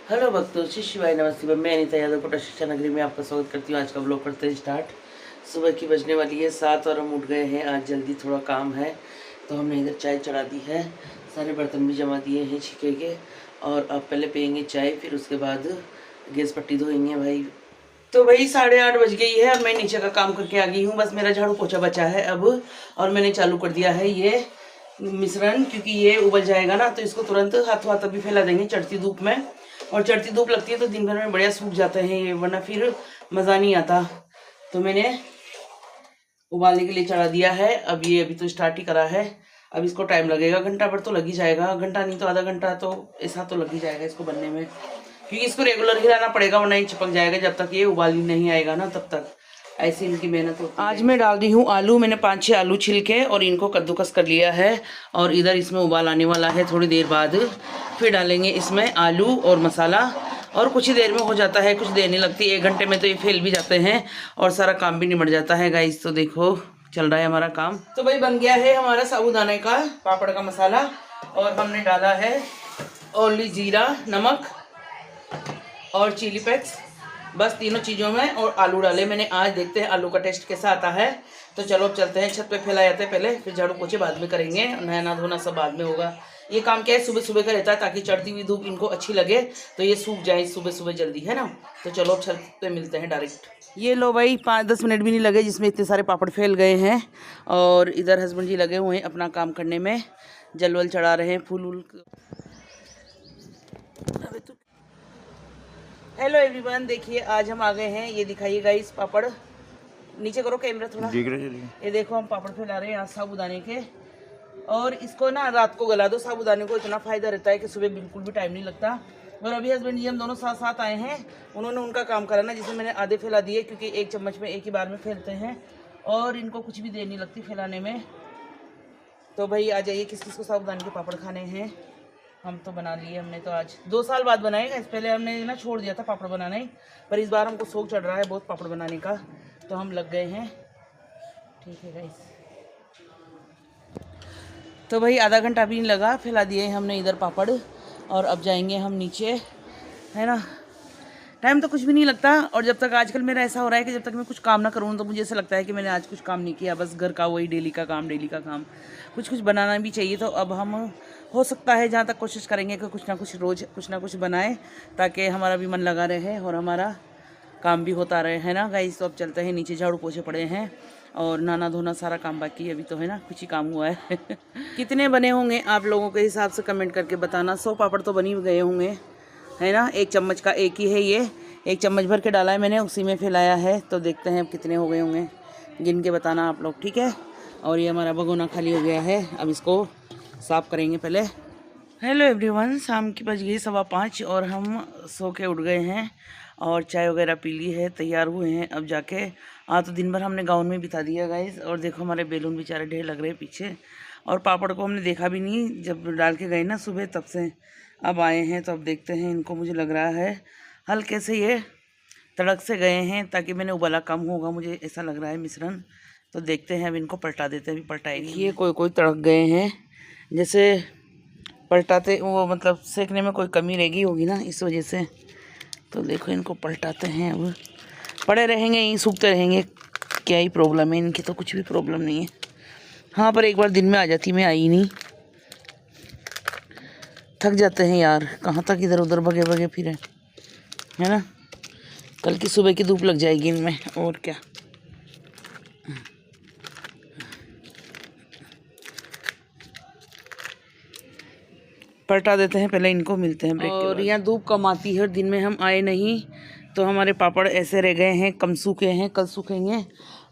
Hello भक्तों, श्री शिवाय नमस्ते। मैं अनिता यादव कोटा शिक्षा नगरी में आपका स्वागत करती हूँ। आज का ब्लॉग करते हैं स्टार्ट। सुबह की बजने वाली है 7 और हम उठ गए हैं। आज जल्दी थोड़ा काम है तो हमने इधर चाय चढ़ा दी है। सारे बर्तन भी जमा दिए हैं छिके के। और अब पहले पियेंगे चाय, फिर उसके बाद गैस पट्टी धोएंगे भाई। तो भाई 8:30 बज गई है और मैं नीचे का काम करके आ गई हूँ। बस मेरा झाड़ू पोछा बचा है अब। और मैंने चालू कर दिया है ये मिश्रण, क्योंकि ये उबल जाएगा ना तो इसको तुरंत हाथों हाथ अभी फैला देंगे चढ़ती धूप में। और चढ़ती धूप लगती है तो दिन भर में बढ़िया सूख जाते हैं ये, वरना फिर मज़ा नहीं आता। तो मैंने उबालने के लिए चढ़ा दिया है। अब ये अभी तो स्टार्ट ही करा है। अब इसको टाइम लगेगा, घंटा भर तो लग ही जाएगा, घंटा नहीं तो आधा घंटा तो ऐसा तो लग ही जाएगा इसको बनने में, क्योंकि इसको रेगुलर हिलाना पड़ेगा वरना ये चिपक जाएगा। जब तक ये उबाली नहीं आएगा ना तब तक ऐसी इनकी मेहनत होती है। आज मैं डाल रही हूँ आलू। मैंने 5-6 आलू छिलके और इनको कद्दूकस कर लिया है। और इधर इसमें उबाल आने वाला है थोड़ी देर बाद। फिर डालेंगे इसमें आलू और मसाला और कुछ ही देर में हो जाता है, कुछ देर नहीं लगती। 1 घंटे में तो ये फैल भी जाते हैं और सारा काम भी निमट जाता है गाइस। तो देखो चल रहा है हमारा काम। तो भाई बन गया है हमारा साबूदाने का पापड़ का मसाला। और हमने डाला है ओनली जीरा, नमक और चिली फ्लेक्स, बस तीनों चीज़ों में। और आलू डाले मैंने आज। देखते हैं आलू का टेस्ट कैसा आता है। तो चलो अब चलते हैं छत पे। फैला जाते हैं पहले, फिर झाड़ू पोछे बाद में करेंगे, नहाना धोना सब बाद में होगा। ये काम क्या है सुबह सुबह का रहता है ताकि चढ़ती हुई धूप इनको अच्छी लगे तो ये सूख जाए सुबह सुबह जल्दी, है ना। तो चलो अब छत पे मिलते हैं डायरेक्ट। ये लो भाई 5-10 मिनट भी नहीं लगे जिसमें इतने सारे पापड़ फैल गए हैं। और इधर हस्बैंड जी लगे हुए हैं अपना काम करने में, जल वल चढ़ा रहे हैं, फूल वूल। हेलो एवरीवन, देखिए आज हम आ गए हैं। ये दिखाइए गाइस पापड़, नीचे करो कैमरा थोड़ा। ये देखो हम पापड़ फैला रहे हैं आज साबूदाने के। और इसको ना रात को गला दो साबूदाने को, इतना फ़ायदा रहता है कि सुबह बिल्कुल भी टाइम नहीं लगता। और अभी हस्बैंड जी हम दोनों साथ साथ आए हैं। उन्होंने उनका काम करा ना, जिसमें मैंने आधे फैला दिए, क्योंकि 1 चम्मच में एक ही बार में फैलते हैं और इनको कुछ भी देर नहीं लगती फैलाने में। तो भाई आ जाइए, किस किस को साबूदाने के पापड़ खाने हैं। हम तो बना लिए हमने तो आज 2 साल बाद बनाएगा। इस पहले हमने ना छोड़ दिया था पापड़ बनाना ही, पर इस बार हमको शौक चढ़ रहा है बहुत पापड़ बनाने का, तो हम लग गए हैं। ठीक है गाइस, तो भाई आधा घंटा भी नहीं लगा, फैला दिए हमने इधर पापड़। और अब जाएंगे हम नीचे, है ना। टाइम तो कुछ भी नहीं लगता। और जब तक आजकल मेरा ऐसा हो रहा है कि जब तक मैं कुछ काम ना करूँ तो मुझे ऐसा लगता है कि मैंने आज कुछ काम नहीं किया, बस घर का वही डेली का काम। कुछ कुछ बनाना भी चाहिए। तो अब हम हो सकता है जहाँ तक कोशिश करेंगे कि कुछ ना कुछ रोज़ कुछ ना कुछ बनाएं, ताकि हमारा भी मन लगा रहे और हमारा काम भी होता रहे, है ना गाइस। तो अब चलते हैं नीचे, झाड़ू पोछे पड़े हैं और नहाना धोना सारा काम बाकी है अभी, तो है ना, कुछ ही काम हुआ है। कितने बने होंगे आप लोगों के हिसाब से कमेंट करके बताना। 100 पापड़ तो बनी गए होंगे, है ना। 1 चम्मच का एक ही है ये, 1 चम्मच भर के डाला है मैंने, उसी में फैलाया है। तो देखते हैं अब कितने हो गए होंगे, गिन के बताना आप लोग, ठीक है। और ये हमारा भगोना खाली हो गया है, अब इसको साफ़ करेंगे पहले। हेलो एवरीवन, शाम की बज गई 5:15 और हम सो के उठ गए हैं और चाय वगैरह पी ली है, तैयार हुए हैं अब जाके। तो दिन भर हमने गाउन में बिता दिया गाइस। और देखो हमारे बैलून बेचारे ढेर लग रहे हैं पीछे। और पापड़ को हमने देखा भी नहीं जब डाल के गए ना सुबह, तब से अब आए हैं। तो अब देखते हैं इनको। मुझे लग रहा है हल्के से ये तड़क से गए हैं, ताकि मैंने उबाला कम होगा, मुझे ऐसा लग रहा है मिश्रण। तो देखते हैं अब इनको पलटा देते हैं, अभी पलटाएंगे। ये कोई तड़क गए हैं, जैसे पलटाते वो मतलब सेकने में कोई कमी रह गई होगी ना, इस वजह से। तो देखो इनको पलटाते हैं, अब पड़े रहेंगे यहीं सूखते रहेंगे, क्या ही प्रॉब्लम है इनकी। तो कुछ भी प्रॉब्लम नहीं है। हाँ, पर एक बार दिन में आ जाती, मैं आई नहीं। थक जाते हैं यार, कहाँ तक इधर उधर भगे भगे फिरे, है ना। कल की सुबह की धूप लग जाएगी इनमें, और क्या। पलटा देते हैं पहले इनको, मिलते हैं ब्रेक के बाद। और यहाँ धूप कम आती है, दिन में हम आए नहीं तो हमारे पापड़ ऐसे रह गए हैं, कम सूखे हैं, कल सूखेंगे।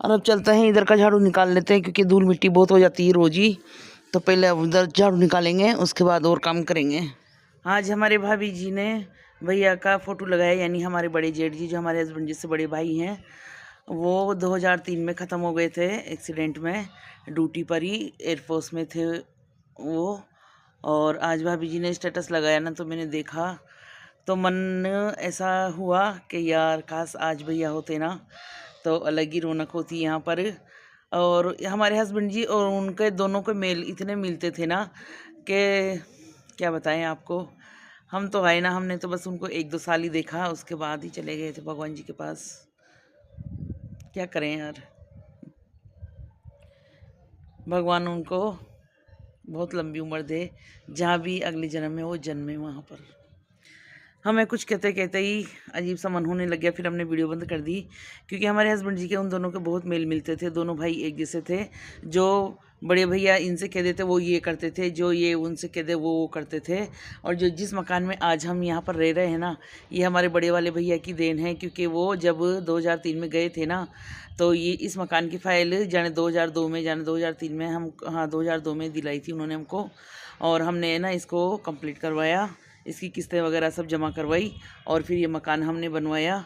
और अब चलते हैं इधर का झाड़ू निकाल लेते हैं, क्योंकि धूल मिट्टी बहुत हो जाती है रोज ही। तो पहले अब उधर झाड़ू निकालेंगे, उसके बाद और काम करेंगे। आज हमारे भाभी जी ने भैया का फ़ोटो लगाया, यानी हमारे बड़े जेठ जी जो हमारे हस्बैंड जी से बड़े भाई हैं, वो 2003 में ख़त्म हो गए थे एक्सीडेंट में, ड्यूटी पर ही एयरफोर्स में थे वो। और आज भाभी जी ने स्टेटस लगाया ना, तो मैंने देखा तो मन ऐसा हुआ कि यार काश आज भैया होते ना, तो अलग ही रौनक होती यहाँ पर। और हमारे हस्बैंड जी और उनके दोनों के मेल इतने मिलते थे ना कि क्या बताएं आपको। हम तो आए ना, हमने तो बस उनको 1-2 साल ही देखा, उसके बाद ही चले गए थे भगवान जी के पास। क्या करें यार, भगवान उनको बहुत लंबी उम्र दे, जहाँ भी अगले जन्म में वो जन्मे वहाँ पर। हमें कुछ कहते कहते ही अजीब सा मन होने लग गया, फिर हमने वीडियो बंद कर दी, क्योंकि हमारे हस्बैंड जी के उन दोनों के बहुत मेल मिलते थे। दोनों भाई एक जैसे थे। जो बड़े भैया इनसे कह देते वो ये करते थे, जो ये उनसे कह दे वो करते थे। और जो जिस मकान में आज हम यहाँ पर रह रहे हैं ना, ये हमारे बड़े वाले भैया की देन है, क्योंकि वो जब 2003 में गए थे ना, तो ये इस मकान की फ़ाइल जाने 2002 में, जाने 2003 में हम, हाँ 2002 में दिलाई थी उन्होंने हमको। और हमने ना इसको कंप्लीट करवाया, इसकी किस्तें वगैरह सब जमा करवाई, और फिर ये मकान हमने बनवाया,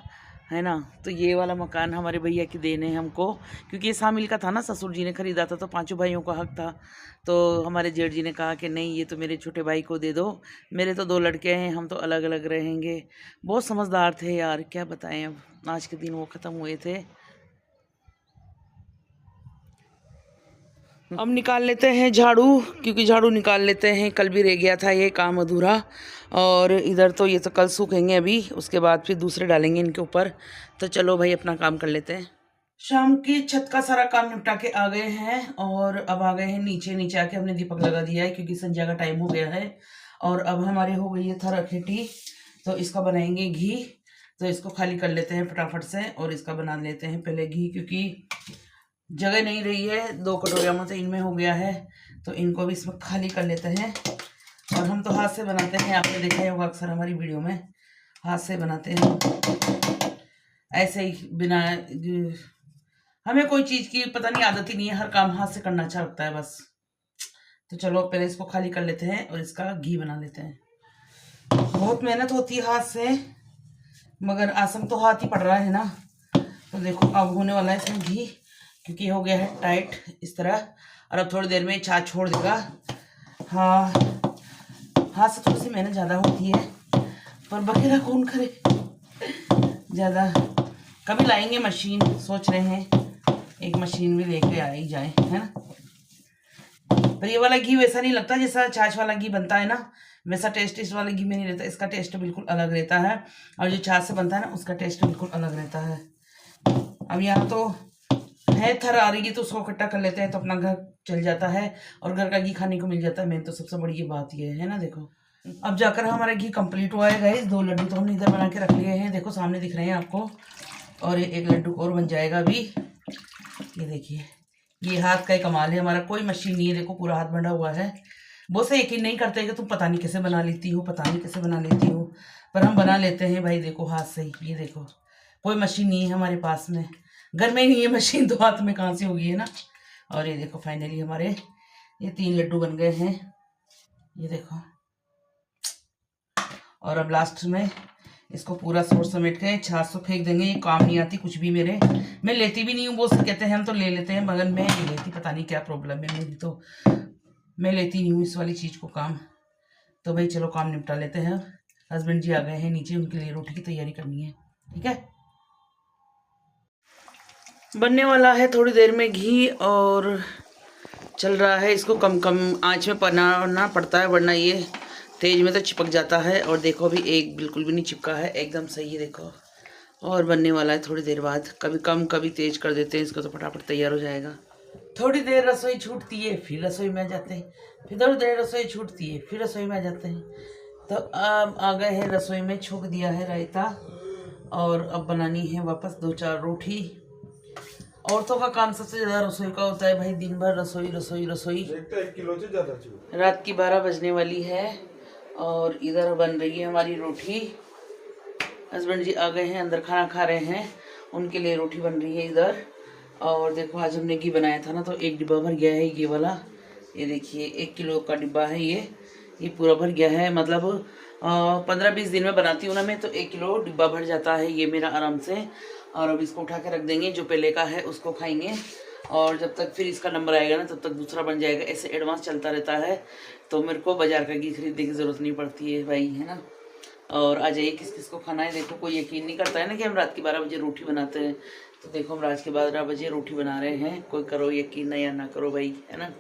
है ना। तो ये वाला मकान हमारे भैया की देन है हमको, क्योंकि ये शामिल का था ना, ससुर जी ने ख़रीदा था, तो 5 भाइयों का हक था। तो हमारे जेठ जी ने कहा कि नहीं, ये तो मेरे छोटे भाई को दे दो, मेरे तो 2 लड़के हैं, हम तो अलग अलग रहेंगे। बहुत समझदार थे यार, क्या बताएं। अब आज के दिन वो ख़त्म हुए थे। अब निकाल लेते हैं झाड़ू, क्योंकि झाड़ू निकाल लेते हैं, कल भी रह गया था ये काम अधूरा। और इधर तो ये तो कल सूखेंगे अभी, उसके बाद फिर दूसरे डालेंगे इनके ऊपर। तो चलो भाई अपना काम कर लेते हैं। शाम की छत का सारा काम निपटा के आ गए हैं, और अब आ गए हैं नीचे। नीचे आके हमने दीपक लगा दिया है, क्योंकि संध्या का टाइम हो गया है। और अब हमारे हो गई है थरखेटी, तो इसका बनाएंगे घी। तो इसको खाली कर लेते हैं फटाफट से, और इसका बना लेते हैं पहले घी, क्योंकि जगह नहीं रही है। 2 कटोरियाँ में तो इनमें हो गया है, तो इनको भी इसमें खाली कर लेते हैं। और हम तो हाथ से बनाते हैं, आपने देखा होगा अक्सर हमारी वीडियो में, हाथ से बनाते हैं ऐसे ही। बिना हमें कोई चीज़ की पता नहीं आदत ही नहीं है, हर काम हाथ से करना अच्छा लगता है बस। तो चलो पहले इसको खाली कर लेते हैं और इसका घी बना लेते हैं। बहुत मेहनत होती है हाथ से, मगर आसम तो हाथ ही पड़ रहा है ना। तो देखो अब होने वाला है इसमें घी, क्योंकि हो गया है टाइट इस तरह। और अब थोड़ी देर में छाछ छोड़ देगा। हाँ, हाथ से थोड़ी सी मेहनत ज़्यादा होती है, पर बखेरा कौन करे ज़्यादा। कभी लाएंगे मशीन, सोच रहे हैं एक मशीन भी लेके आ ही जाए, है ना। पर ये वाला घी वैसा नहीं लगता जैसा छाछ वाला घी बनता है ना, वैसा टेस्ट इस वाले घी में नहीं रहता। इसका टेस्ट बिल्कुल अलग रहता है, और जो छाछ से बनता है ना, उसका टेस्ट बिल्कुल अलग रहता है। अब यहाँ तो है थर आ रही है, तो उसको इकट्ठा कर लेते हैं, तो अपना घर चल जाता है, और घर का घी खाने को मिल जाता है। मेन तो सबसे बड़ी ये बात ये है ना। देखो अब जाकर हमारा घी कंप्लीट हुआ है गाइस। 2 लड्डू तो हमने इधर बना के रख लिए हैं, देखो सामने दिख रहे हैं आपको। और एक लड्डू और बन जाएगा अभी। ये देखिए, ये हाथ का ही कमाल है हमारा, कोई मशीन नहीं है। देखो पूरा हाथ बंधा हुआ है। बहुत से यकीन नहीं करते कि तुम पता नहीं कैसे बना लेती हो, पता नहीं कैसे बना लेती हो, पर हम बना लेते हैं भाई। देखो हाथ से ही, ये देखो कोई मशीन नहीं है हमारे पास में, घर में ही नहीं है मशीन, तो हाथ में कहाँ से होगी, है ना। और ये देखो फाइनली हमारे ये 3 लड्डू बन गए हैं, ये देखो। और अब लास्ट में इसको पूरा सोच समेट के छाछ तो फेंक देंगे। ये काम नहीं आती कुछ भी मेरे, मैं लेती भी नहीं हूँ। वो कहते हैं हम तो ले लेते हैं, मगर मैं नहीं लेती, पता नहीं क्या प्रॉब्लम है मेरी, तो मैं लेती नहीं हूँ इस वाली चीज़ को काम। तो भाई चलो काम निपटा लेते हैं। हस्बैंड जी आ गए हैं नीचे, उनके लिए रोटी की तैयारी करनी है, ठीक है। बनने वाला है थोड़ी देर में घी, और चल रहा है। इसको कम कम आंच में बनाना पड़ता है, वरना ये तेज में तो चिपक जाता है। और देखो अभी एक बिल्कुल भी नहीं चिपका है, एकदम सही है देखो। और बनने वाला है थोड़ी देर बाद, कभी कम कभी तेज कर देते हैं इसको, तो फटाफट तैयार हो जाएगा। थोड़ी देर रसोई छूटती है, फिर रसोई में आ जाते हैं, फिर थोड़ी देर रसोई छूटती है, फिर रसोई में आ जाते हैं। तो अब आ गए हैं रसोई में, छोक दिया है रायता, और अब बनानी है वापस 2-4 रोटी। औरतों का काम सबसे ज़्यादा रसोई का होता है भाई, दिन भर रसोई रसोई रसोई। 1 किलो से ज़्यादा रात की 12 बजने वाली है, और इधर बन रही है हमारी रोटी। हस्बैंड जी आ गए हैं, अंदर खाना खा रहे हैं, उनके लिए रोटी बन रही है इधर। और देखो आज हमने घी बनाया था ना, तो 1 डिब्बा भर गया है ये वाला। ये देखिए 1 किलो का डिब्बा है ये पूरा भर गया है। मतलब 15-20 दिन में बनाती हूँ ना मैं, तो 1 किलो डिब्बा भर जाता है ये मेरा आराम से। और अब इसको उठा के रख देंगे, जो पहले का है उसको खाएंगे, और जब तक फिर इसका नंबर आएगा ना, तब तक दूसरा बन जाएगा। ऐसे एडवांस चलता रहता है, तो मेरे को बाजार का घी खरीदने की ज़रूरत नहीं पड़ती है भाई, है ना। और आ जाइए किस किस को खाना है। देखो कोई यकीन नहीं करता है ना कि हम रात के 12 बजे रोटी बनाते हैं, तो देखो हम रात के 12 बजे रोटी बना रहे हैं। कोई करो यकीन ना या ना करो भाई, है ना।